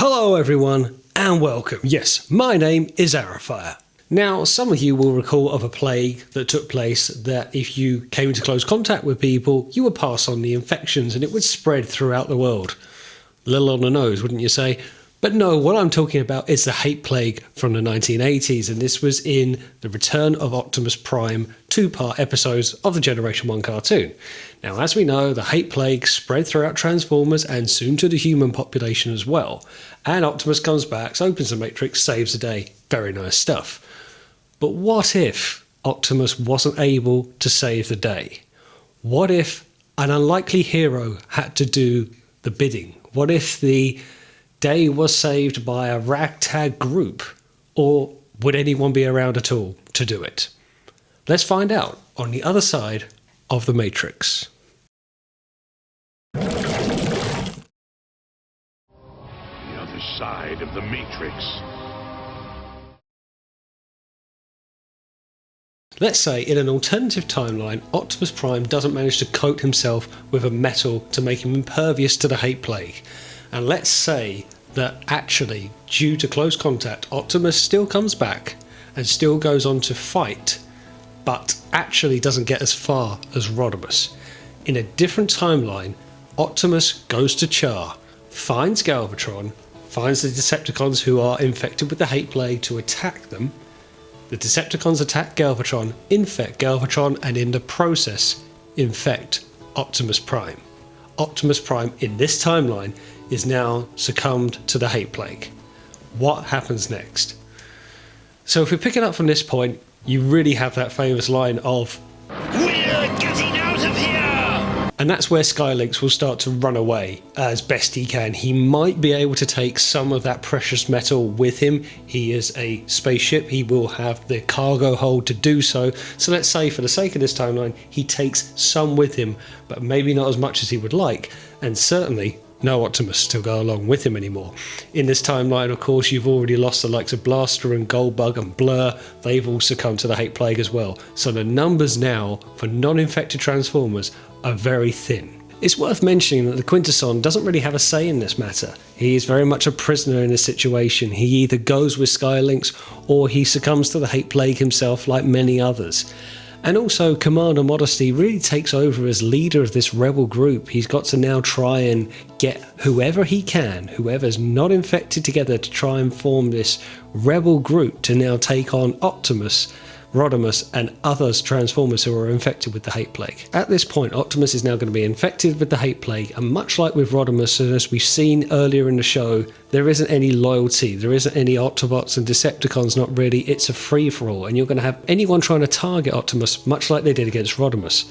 Hello everyone and welcome. Yes, my name is Arafire. Now, some of you will recall of a plague that took place that if you came into close contact with people, you would pass on the infections and it would spread throughout the world. A little on the nose, wouldn't you say? But no, what I'm talking about is the hate plague from the 1980s, and this was in the Return of Optimus Prime two-part episodes of the Generation 1 cartoon. Now, as we know, the hate plague spread throughout Transformers and soon to the human population as well. And Optimus comes back, opens the Matrix, saves the day. Very nice stuff. But what if Optimus wasn't able to save the day? What if an unlikely hero had to do the bidding? What if the day was saved by a ragtag group? Or would anyone be around at all to do it? Let's find out on the other side of the Matrix. The other side of the Matrix. Let's say in an alternative timeline, Optimus Prime doesn't manage to coat himself with a metal to make him impervious to the hate plague. And let's say that actually, due to close contact, Optimus still comes back and still goes on to fight, but actually doesn't get as far as Rodimus. In a different timeline, Optimus goes to Char, finds Galvatron, finds the Decepticons who are infected with the hate plague to attack them. The Decepticons attack Galvatron, infect Galvatron, and in the process, infect Optimus Prime. Optimus Prime, in this timeline, is now succumbed to the hate plague. What happens next? So if we pick it up from this point, you really have that famous line of "We're getting out of here!" And that's where Skylynx will start to run away as best he can. He might be able to take some of that precious metal with him. He is a spaceship. He will have the cargo hold to do so. So let's say for the sake of this timeline, he takes some with him, but maybe not as much as he would like. And certainly no Optimus to go along with him anymore. In this timeline, of course, you've already lost the likes of Blaster and Goldbug and Blur. They've all succumbed to the hate plague as well. So the numbers now for non-infected Transformers are very thin. It's worth mentioning that the Quintesson doesn't really have a say in this matter. He is very much a prisoner in this situation. He either goes with Skylynx or he succumbs to the hate plague himself like many others. And also, Commander Modesty really takes over as leader of this rebel group. He's got to now try and get whoever he can, whoever's not infected, together to try and form this rebel group to now take on Optimus, Rodimus, and others Transformers who are infected with the hate plague. At this point, Optimus is now going to be infected with the hate plague, and much like with Rodimus, as we've seen earlier in the show, there isn't any loyalty, there isn't any Autobots and Decepticons, not really. It's a free-for-all, and you're going to have anyone trying to target Optimus, much like they did against Rodimus.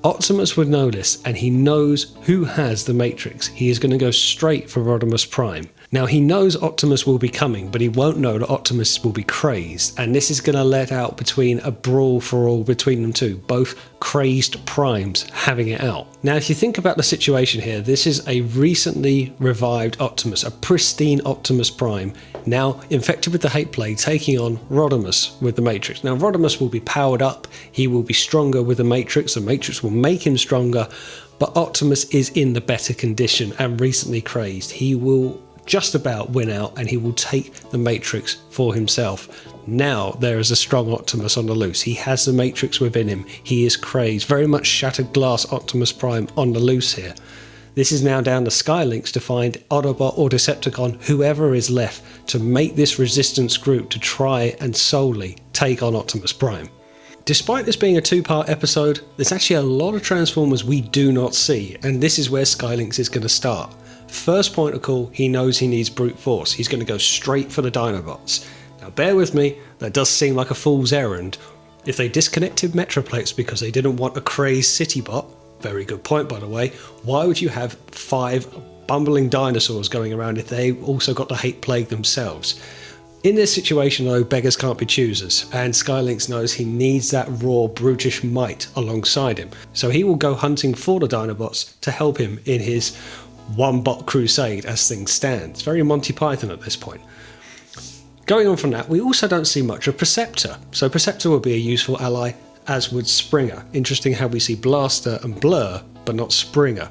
Optimus would know this, and he knows who has the Matrix. He is going to go straight for Rodimus Prime. Now, he knows Optimus will be coming, but he won't know that Optimus will be crazed, and this is going to let out between a brawl for all between them two, both crazed primes having it out. Now, if you think about the situation here, this is a recently revived Optimus, a pristine Optimus Prime, now infected with the hate plague, taking on Rodimus with the Matrix. Now, Rodimus will be powered up, he will be stronger with the Matrix will make him stronger, but Optimus is in the better condition and recently crazed. He will just about win out and he will take the Matrix for himself. Now there is a strong Optimus on the loose. He has the Matrix within him. He is crazed. Very much shattered glass Optimus Prime on the loose here. This is now down to Skylynx to find Autobot or Decepticon, whoever is left, to make this resistance group to try and solely take on Optimus Prime. Despite this being a two-part episode, there's actually a lot of Transformers we do not see, and this is where Skylynx is going to start. First point of call, he knows he needs brute force. He's going to go straight for the Dinobots. Now bear with me, that does seem like a fool's errand. If they disconnected Metroplates because they didn't want a crazed Citybot, very good point by the way, why would you have 5 bumbling dinosaurs going around if they also got the hate plague themselves? In this situation though, beggars can't be choosers, and Skylynx knows he needs that raw, brutish might alongside him. So he will go hunting for the Dinobots to help him in his one-bot crusade as things stand. It's very Monty Python at this point. Going on from that, we also don't see much of Perceptor. So Perceptor will be a useful ally, as would Springer. Interesting how we see Blaster and Blur, but not Springer.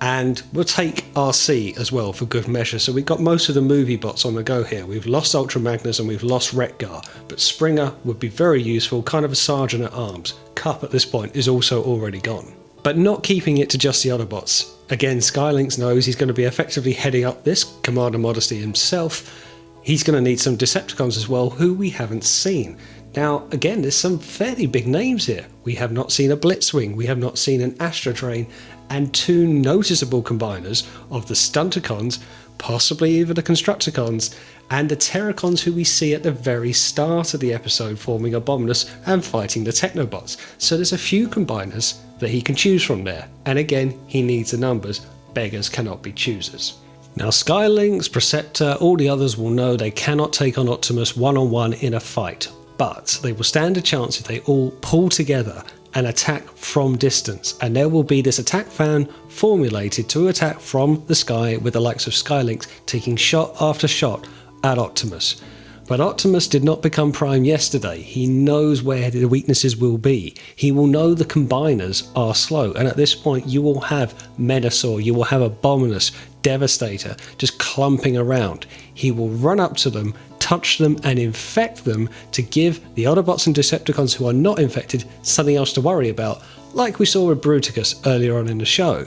And we'll take RC as well for good measure. So we've got most of the movie bots on the go here. We've lost Ultra Magnus and we've lost Retgar, but Springer would be very useful, kind of a sergeant at arms. Cup at this point is also already gone. But not keeping it to just the Autobots. Again, Skylynx knows he's going to be effectively heading up this Commander Modesty himself. He's going to need some Decepticons as well, who we haven't seen. Now, again, there's some fairly big names here. We have not seen a Blitzwing, we have not seen an Astrotrain, and two noticeable combiners of the Stunticons, possibly even the Constructicons, and the Terracons who we see at the very start of the episode forming Abominus and fighting the Technobots. So there's a few combiners that he can choose from there. And again, he needs the numbers. Beggars cannot be choosers. Now Skylynx, Preceptor, all the others will know they cannot take on Optimus one-on-one in a fight, but they will stand a chance if they all pull together and attack from distance, and there will be this attack fan formulated to attack from the sky with the likes of Skylynx taking shot after shot at Optimus. But Optimus did not become Prime yesterday. He knows where the weaknesses will be. He will know the combiners are slow, and at this point you will have Menasor, you will have Abominus, Devastator just clumping around. He will run up to them, touch them and infect them to give the Autobots and Decepticons who are not infected something else to worry about, like we saw with Bruticus earlier on in the show.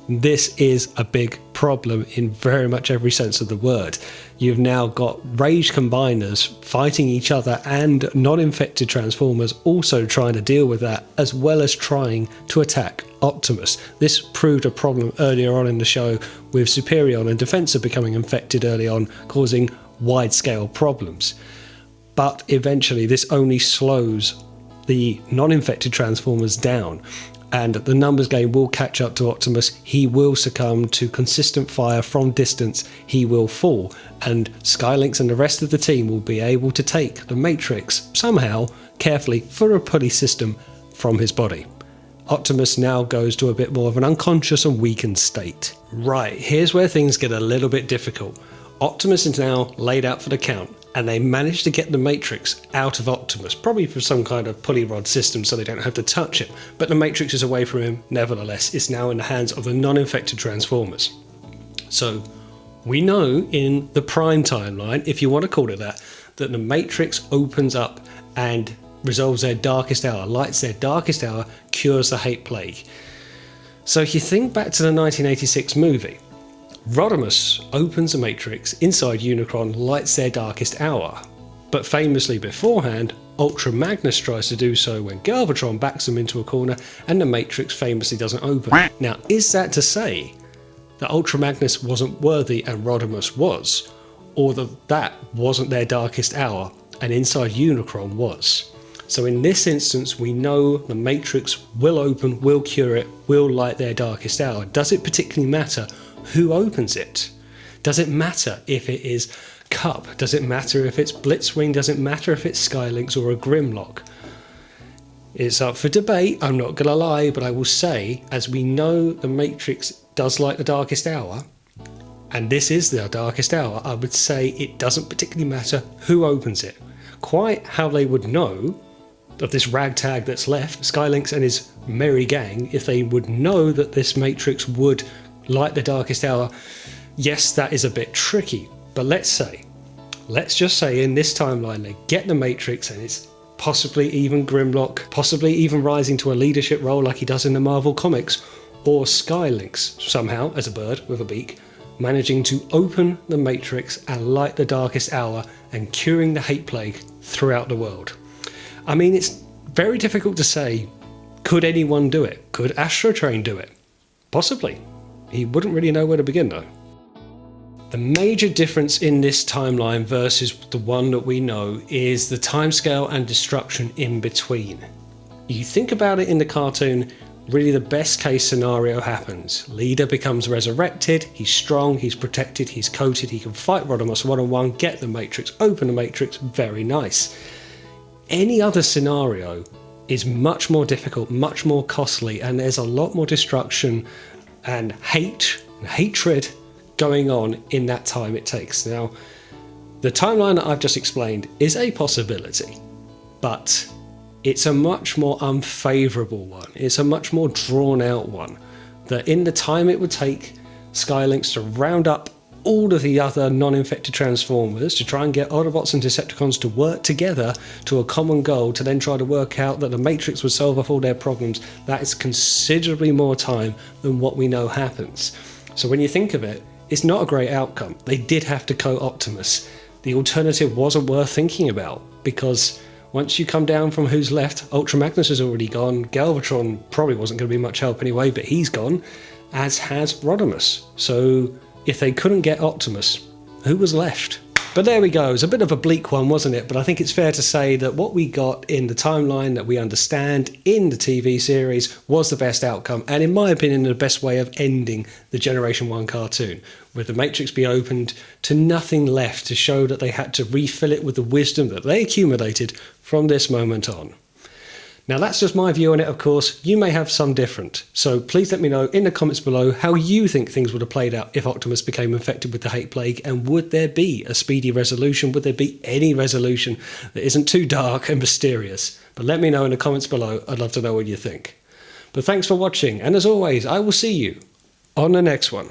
This is a big problem in very much every sense of the word. You've now got rage combiners fighting each other and non-infected Transformers also trying to deal with that, as well as trying to attack Optimus. This proved a problem earlier on in the show with Superion and Defensor becoming infected early on, causing wide-scale problems. But eventually this only slows the non-infected Transformers down, and the numbers game will catch up to Optimus. He will succumb to consistent fire from distance, he will fall, and Skylynx and the rest of the team will be able to take the Matrix somehow, carefully, through a pulley system from his body. Optimus now goes to a bit more of an unconscious and weakened state. Right, here's where things get a little bit difficult. Optimus is now laid out for the count, and they manage to get the Matrix out of Optimus, probably for some kind of pulley rod system so they don't have to touch it, but the Matrix is away from him nevertheless. It's now in the hands of the non-infected Transformers. So we know in the Prime timeline, if you want to call it that the Matrix opens up and resolves their darkest hour, lights their darkest hour, cures the hate plague. So if you think back to the 1986 movie, Rodimus opens the Matrix inside Unicron, lights their darkest hour. But famously beforehand, Ultra Magnus tries to do so when Galvatron backs them into a corner and the Matrix famously doesn't open. Now, is that to say that Ultra Magnus wasn't worthy and Rodimus was? Or that wasn't their darkest hour and inside Unicron was? So in this instance, we know the Matrix will open, will cure it, will light their darkest hour. Does it particularly matter who opens it? Does it matter if it is Cup? Does it matter if it's Blitzwing? Does it matter if it's Skylynx or a Grimlock? It's up for debate, I'm not going to lie, but I will say, as we know the Matrix does light the darkest hour, and this is the darkest hour, I would say it doesn't particularly matter who opens it. Quite how they would know of this ragtag that's left, Skylynx and his merry gang, if they would know that this Matrix would light the darkest hour, yes, that is a bit tricky. But let's just say in this timeline they get the Matrix and it's possibly even Grimlock, possibly even rising to a leadership role like he does in the Marvel comics, or Skylynx somehow, as a bird with a beak, managing to open the Matrix and light the darkest hour and curing the hate plague throughout the world. I mean, it's very difficult to say, could anyone do it? Could Astrotrain do it? Possibly. He wouldn't really know where to begin though. The major difference in this timeline versus the one that we know is the timescale and destruction in between. You think about it in the cartoon, really the best case scenario happens. Leader becomes resurrected, he's strong, he's protected, he's coated, he can fight Rodimus one-on-one, get the Matrix, open the Matrix, very nice. Any other scenario is much more difficult, much more costly, and there's a lot more destruction and hatred going on in that time it takes. Now, the timeline that I've just explained is a possibility, but it's a much more unfavourable one. It's a much more drawn out one. that in the time it would take Skylynx to round up all of the other non-infected Transformers to try and get Autobots and Decepticons to work together to a common goal to then try to work out that the Matrix would solve off all their problems, that is considerably more time than what we know happens. So when you think of it, it's not a great outcome. They did have to coat Optimus. The alternative wasn't worth thinking about, because once you come down from who's left, Ultra Magnus is already gone, Galvatron probably wasn't going to be much help anyway, but he's gone, as has Rodimus. So if they couldn't get Optimus, who was left? But there we go. It's a bit of a bleak one, wasn't it? But I think it's fair to say that what we got in the timeline that we understand in the TV series was the best outcome, and in my opinion, the best way of ending the Generation 1 cartoon, with the Matrix being opened to nothing left to show that they had to refill it with the wisdom that they accumulated from this moment on. Now that's just my view on it, of course. You may have some different. So please let me know in the comments below how you think things would have played out if Optimus became infected with the Hate Plague, and would there be a speedy resolution? Would there be any resolution that isn't too dark and mysterious? But let me know in the comments below. I'd love to know what you think. But thanks for watching, and as always, I will see you on the next one.